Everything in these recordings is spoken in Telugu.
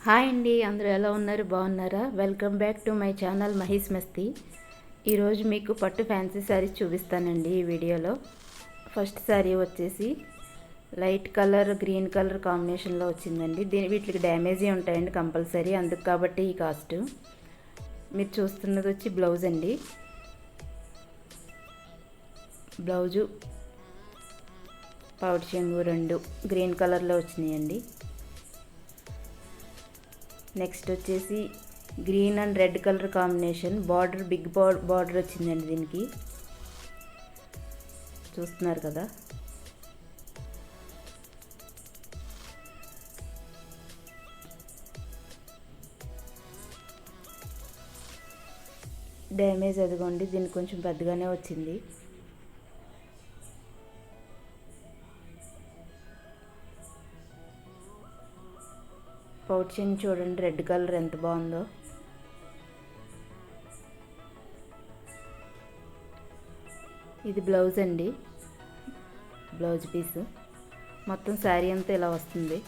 హాయ్ అండి, అందరూ ఎలా ఉన్నారు? బాగున్నారా? Welcome back to my channel Mahesh masti. ఈరోజు మీకు పట్టు ఫ్యాన్సీ శారీస్ చూపిస్తానండి ఈ వీడియోలో. ఫస్ట్ శారీ వచ్చేసి లైట్ కలర్ గ్రీన్ కలర్ కాంబినేషన్లో వచ్చిందండి. వీటికి డ్యామేజీ ఉంటాయండి కంపల్సరీ, అందుకు కాబట్టి ఈ కాస్ట్. మీరు చూస్తున్నది వచ్చి బ్లౌజ్ అండి. బ్లౌజు పౌట్ చెంగు రెండు గ్రీన్ కలర్లో వచ్చినాయండి. నెక్స్ట్ వచ్చేసి green and red colour combination, border big border వచ్చిందండి. దీనికి చూస్తున్నారు కదా. డ్యామేజ్ అదిగోండి, దీనికి కొంచెం పెద్దగానే వచ్చింది. పౌచింగ్ చూడండి, రెడ్ కలర్ ఎంత బాగుందో. ఇది బ్లౌజ్ అండి, బ్లౌజ్ పీస్. మొత్తం శారీ అంతా ఇలా వస్తుంది.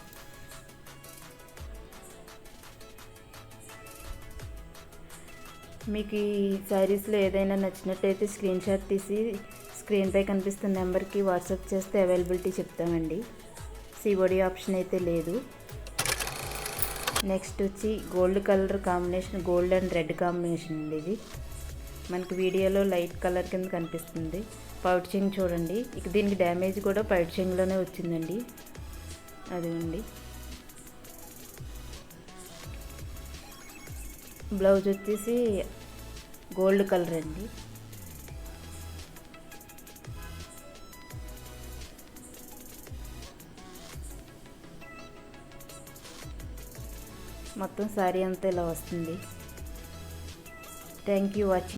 మీకు ఈ శారీస్లో ఏదైనా నచ్చినట్టయితే స్క్రీన్ షాట్ తీసి స్క్రీన్పై కనిపిస్తున్న నెంబర్కి వాట్సాప్ చేస్తే అవైలబిలిటీ చెప్తామండి. సిఓడి ఆప్షన్ అయితే లేదు. నెక్స్ట్ వచ్చి gold colour combination, gold and red combination అండి. ఇది మనకి వీడియోలో లైట్ కలర్ కింద కనిపిస్తుంది. పౌట్ చెంగ్ చూడండి, ఇక దీనికి డ్యామేజ్ కూడా పౌట్ చెంగ్లోనే వచ్చిందండి. అదిగోండి. బ్లౌజ్ వచ్చేసి గోల్డ్ కలర్ అండి. మొత్తం శారీ అంతా ఇలా వస్తుంది. Thank you watching.